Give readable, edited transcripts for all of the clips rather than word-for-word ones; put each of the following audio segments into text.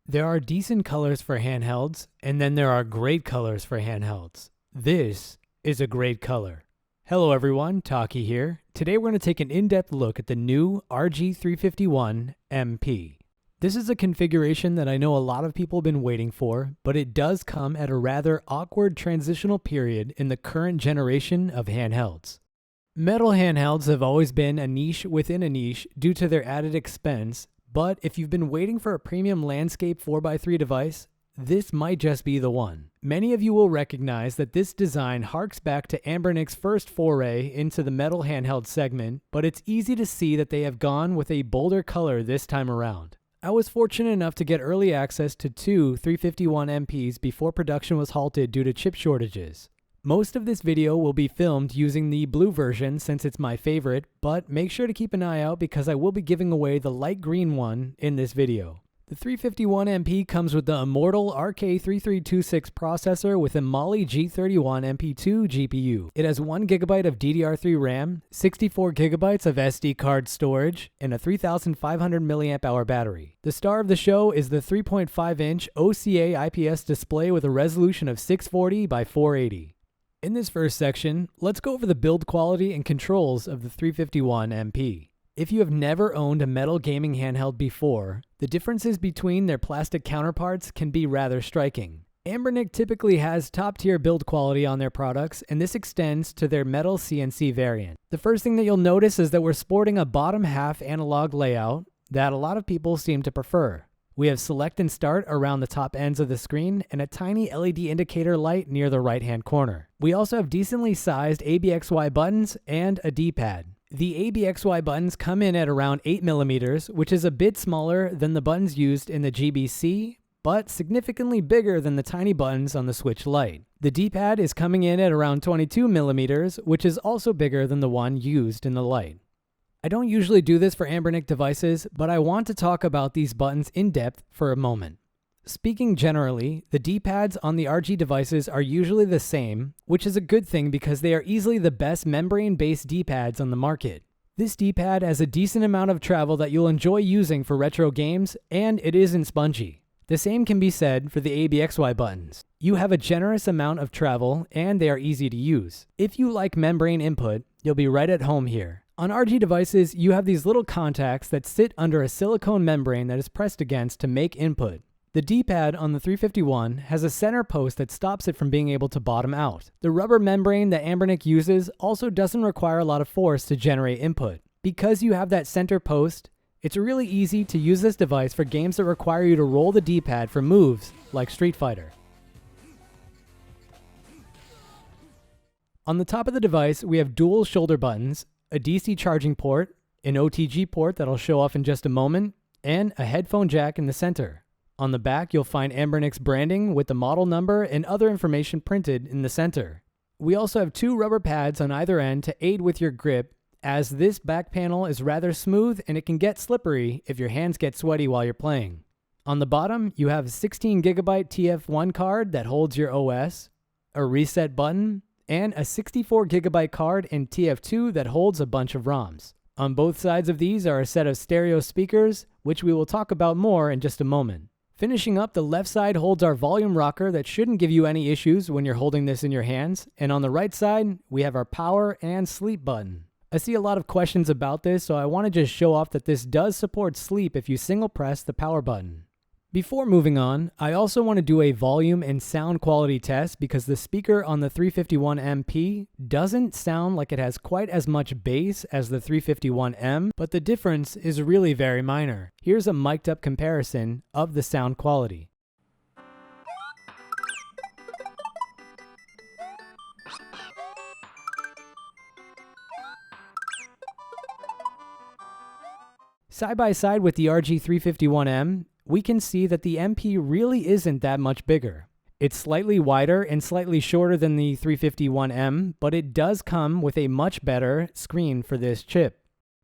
There are decent colors for handhelds, and then there are great colors for handhelds. This is a great color. Hello everyone, Taki here. Today we're going to take an in-depth look at the new RG351MP. This is a configuration that I know a lot of people have been waiting for, but it does come at a rather awkward transitional period in the current generation of handhelds. Metal handhelds have always been a niche within a niche due to their added expense, but if you've been waiting for a premium landscape 4x3 device, this might just be the one. Many of you will recognize that this design harks back to Anbernic's first foray into the metal handheld segment, but it's easy to see that they have gone with a bolder color this time around. I was fortunate enough to get early access to two 351MPs before production was halted due to chip shortages. Most of this video will be filmed using the blue version since it's my favorite, but make sure to keep an eye out because I will be giving away the light green one in this video. The 351MP comes with the immortal RK3326 processor with a Mali G31MP2 GPU. It has 1GB of DDR3 RAM, 64GB of SD card storage, and a 3500 mAh battery. The star of the show is the 3.5-inch OCA IPS display with a resolution of 640 by 480. In this first section, let's go over the build quality and controls of the 351MP. If you have never owned a metal gaming handheld before, the differences between their plastic counterparts can be rather striking. Anbernic typically has top-tier build quality on their products, and this extends to their metal CNC variant. The first thing that you'll notice is that we're sporting a bottom half analog layout that a lot of people seem to prefer. We have select and start around the top ends of the screen and a tiny LED indicator light near the right-hand corner. We also have decently sized ABXY buttons and a D-pad. The ABXY buttons come in at around 8mm, which is a bit smaller than the buttons used in the GBC, but significantly bigger than the tiny buttons on the Switch Lite. The D-pad is coming in at around 22mm, which is also bigger than the one used in the Lite. I don't usually do this for Anbernic devices, but I want to talk about these buttons in depth for a moment. Speaking generally, the D-pads on the RG devices are usually the same, which is a good thing because they are easily the best membrane-based D-pads on the market. This D-pad has a decent amount of travel that you'll enjoy using for retro games, and it isn't spongy. The same can be said for the ABXY buttons. You have a generous amount of travel, and they are easy to use. If you like membrane input, you'll be right at home here. On RG devices, you have these little contacts that sit under a silicone membrane that is pressed against to make input. The D-pad on the 351 has a center post that stops it from being able to bottom out. The rubber membrane that Anbernic uses also doesn't require a lot of force to generate input. Because you have that center post, it's really easy to use this device for games that require you to roll the D-pad for moves like Street Fighter. On the top of the device, we have dual shoulder buttons, a DC charging port, an OTG port that I'll show off in just a moment, and a headphone jack in the center. On the back, you'll find Anbernic's branding with the model number and other information printed in the center. We also have two rubber pads on either end to aid with your grip, as this back panel is rather smooth and it can get slippery if your hands get sweaty while you're playing. On the bottom, you have a 16GB TF1 card that holds your OS, a reset button, and a 64GB card in TF2 that holds a bunch of ROMs. On both sides of these are a set of stereo speakers, which we will talk about more in just a moment. Finishing up, the left side holds our volume rocker that shouldn't give you any issues when you're holding this in your hands, and on the right side, we have our power and sleep button. I see a lot of questions about this, so I want to just show off that this does support sleep if you single press the power button. Before moving on, I also want to do a volume and sound quality test because the speaker on the 351MP doesn't sound like it has quite as much bass as the 351M, but the difference is really very minor. Here's a mic'd up comparison of the sound quality. Side by side with the RG351M, we can see that the MP really isn't that much bigger. It's slightly wider and slightly shorter than the 351M, but it does come with a much better screen for this chip.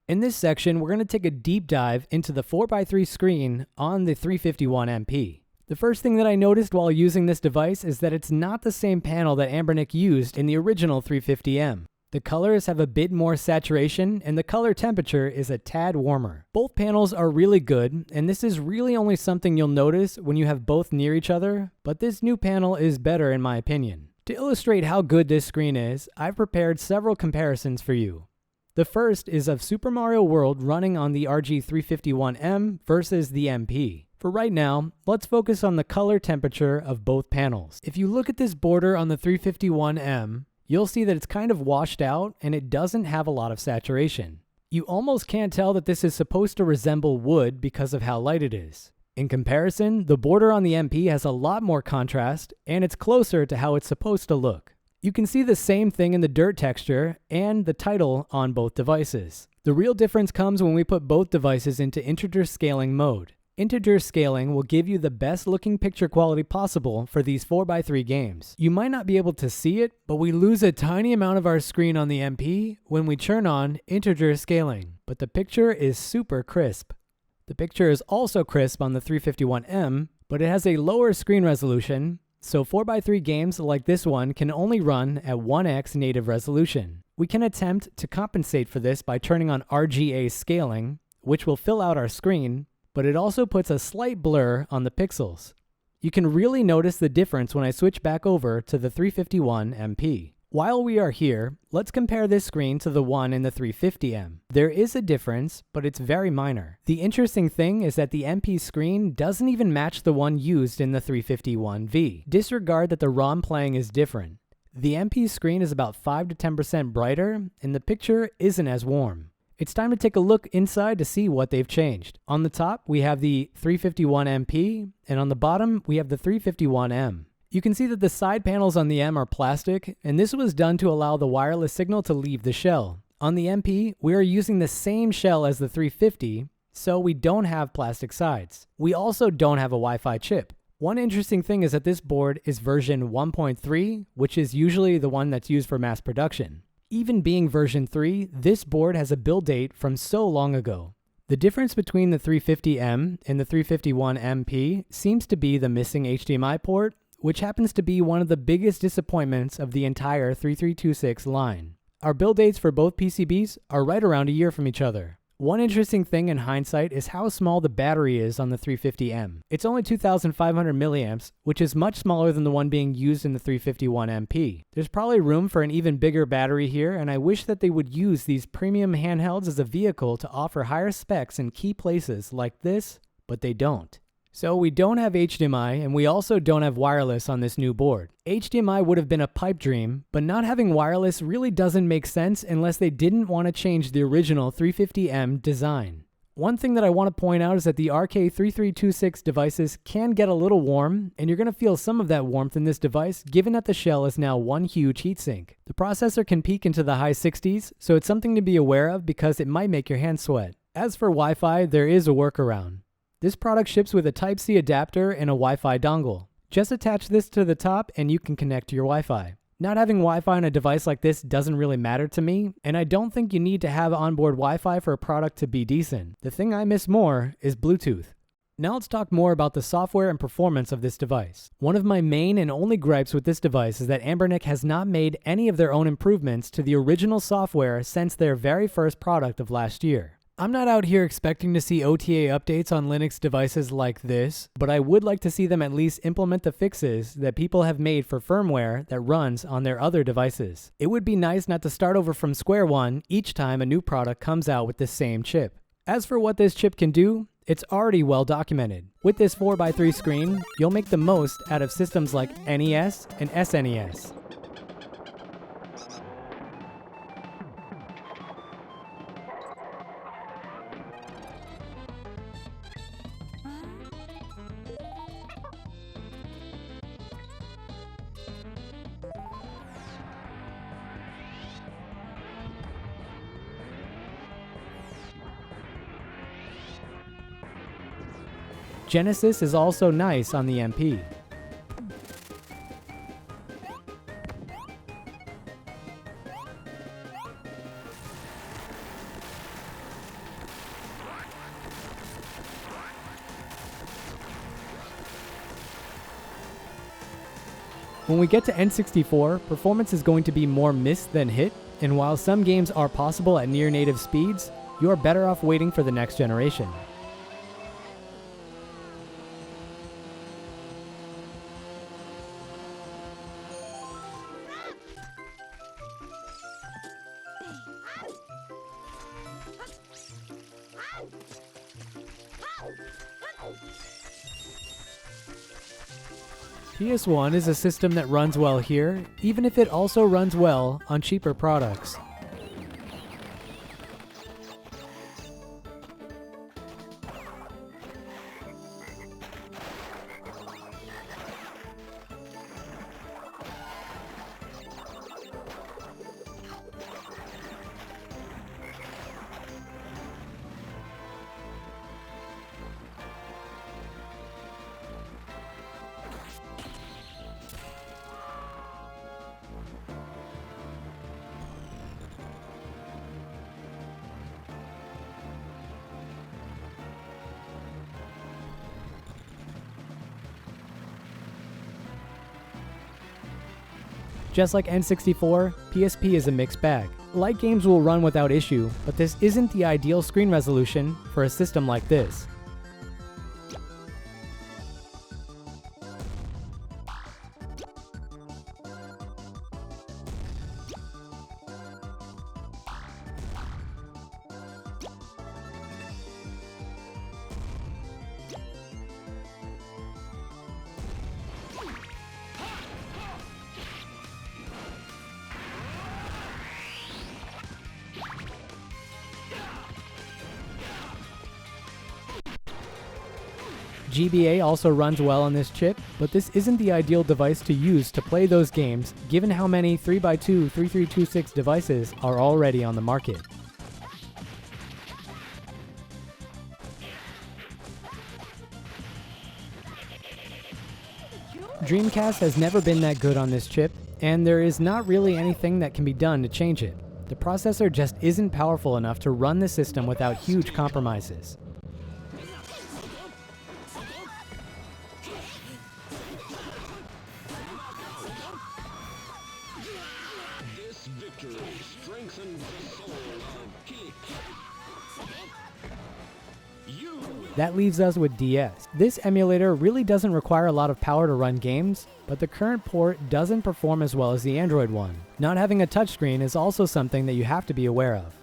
In this section, we're going to take a deep dive into the 4x3 screen on the 351MP. The first thing that I noticed while using this device is that it's not the same panel that Anbernic used in the original 350M. The colors have a bit more saturation, and the color temperature is a tad warmer. Both panels are really good, and this is really only something you'll notice when you have both near each other, but this new panel is better in my opinion. To illustrate how good this screen is, I've prepared several comparisons for you. The first is of Super Mario World running on the RG351M versus the MP. For right now, let's focus on the color temperature of both panels. If you look at this border on the 351M, you'll see that it's kind of washed out and it doesn't have a lot of saturation. You almost can't tell that this is supposed to resemble wood because of how light it is. In comparison, the border on the MP has a lot more contrast and it's closer to how it's supposed to look. You can see the same thing in the dirt texture and the title on both devices. The real difference comes when we put both devices into integer scaling mode. Integer scaling will give you the best looking picture quality possible for these 4x3 games. You might not be able to see it, but we lose a tiny amount of our screen on the MP when we turn on integer scaling, but the picture is super crisp. The picture is also crisp on the 351M, but it has a lower screen resolution, so 4x3 games like this one can only run at 1x native resolution. We can attempt to compensate for this by turning on RGA scaling, which will fill out our screen, but it also puts a slight blur on the pixels. You can really notice the difference when I switch back over to the 351MP. While we are here, let's compare this screen to the one in the 350M. There is a difference, but it's very minor. The interesting thing is that the MP screen doesn't even match the one used in the 351V. Disregard that the ROM playing is different. The MP screen is about 5 to 10% brighter, and the picture isn't as warm. It's time to take a look inside to see what they've changed. On the top, we have the 351MP, and on the bottom, we have the 351M. You can see that the side panels on the M are plastic, and this was done to allow the wireless signal to leave the shell. On the MP, we are using the same shell as the 350, so we don't have plastic sides. We also don't have a Wi-Fi chip. One interesting thing is that this board is version 1.3, which is usually the one that's used for mass production. Even being version 3, this board has a build date from so long ago. The difference between the 350M and the 351MP seems to be the missing HDMI port, which happens to be one of the biggest disappointments of the entire 3326 line. Our build dates for both PCBs are right around a year from each other. One interesting thing in hindsight is how small the battery is on the 350M. It's only 2,500 milliamps, which is much smaller than the one being used in the 351MP. There's probably room for an even bigger battery here, and I wish that they would use these premium handhelds as a vehicle to offer higher specs in key places like this, but they don't. So we don't have HDMI, and we also don't have wireless on this new board. HDMI would have been a pipe dream, but not having wireless really doesn't make sense unless they didn't want to change the original 350M design. One thing that I want to point out is that the RK3326 devices can get a little warm, and you're going to feel some of that warmth in this device given that the shell is now one huge heatsink. The processor can peak into the high 60s, so it's something to be aware of because it might make your hands sweat. As for Wi-Fi, there is a workaround. This product ships with a Type-C adapter and a Wi-Fi dongle. Just attach this to the top and you can connect to your Wi-Fi. Not having Wi-Fi on a device like this doesn't really matter to me, and I don't think you need to have onboard Wi-Fi for a product to be decent. The thing I miss more is Bluetooth. Now let's talk more about the software and performance of this device. One of my main and only gripes with this device is that Anbernic has not made any of their own improvements to the original software since their very first product of last year. I'm not out here expecting to see OTA updates on Linux devices like this, but I would like to see them at least implement the fixes that people have made for firmware that runs on their other devices. It would be nice not to start over from square one each time a new product comes out with the same chip. As for what this chip can do, it's already well documented. With this 4x3 screen, you'll make the most out of systems like NES and SNES. Genesis is also nice on the MP. When we get to N64, performance is going to be more miss than hit, And while some games are possible at near native speeds, you are better off waiting for the next generation. PS1 is a system that runs well here, even if it also runs well on cheaper products. Just like N64, PSP is a mixed bag. Light games will run without issue, but this isn't the ideal screen resolution for a system like this. GBA also runs well on this chip, but this isn't the ideal device to use to play those games given how many 3x2 3326 devices are already on the market. Dreamcast has never been that good on this chip, and there is not really anything that can be done to change it. The processor just isn't powerful enough to run the system without huge compromises. That leaves us with DS. This emulator really doesn't require a lot of power to run games, but the current port doesn't perform as well as the Android one. Not having a touchscreen is also something that you have to be aware of.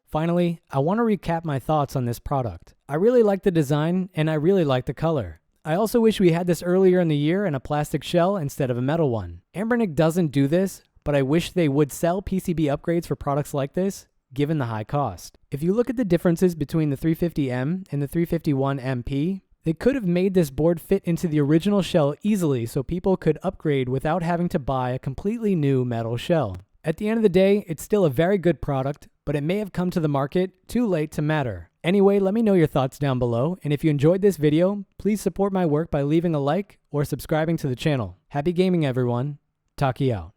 Finally, I want to recap my thoughts on this product. I really like the design, and I really like the color. I also wish we had this earlier in the year in a plastic shell instead of a metal one. Anbernic doesn't do this, but I wish they would sell PCB upgrades for products like this, given the high cost. If you look at the differences between the 350M and the 351MP, they could have made this board fit into the original shell easily so people could upgrade without having to buy a completely new metal shell. At the end of the day, it's still a very good product, but it may have come to the market too late to matter. Anyway, let me know your thoughts down below, and if you enjoyed this video, please support my work by leaving a like or subscribing to the channel. Happy gaming everyone. Taki out.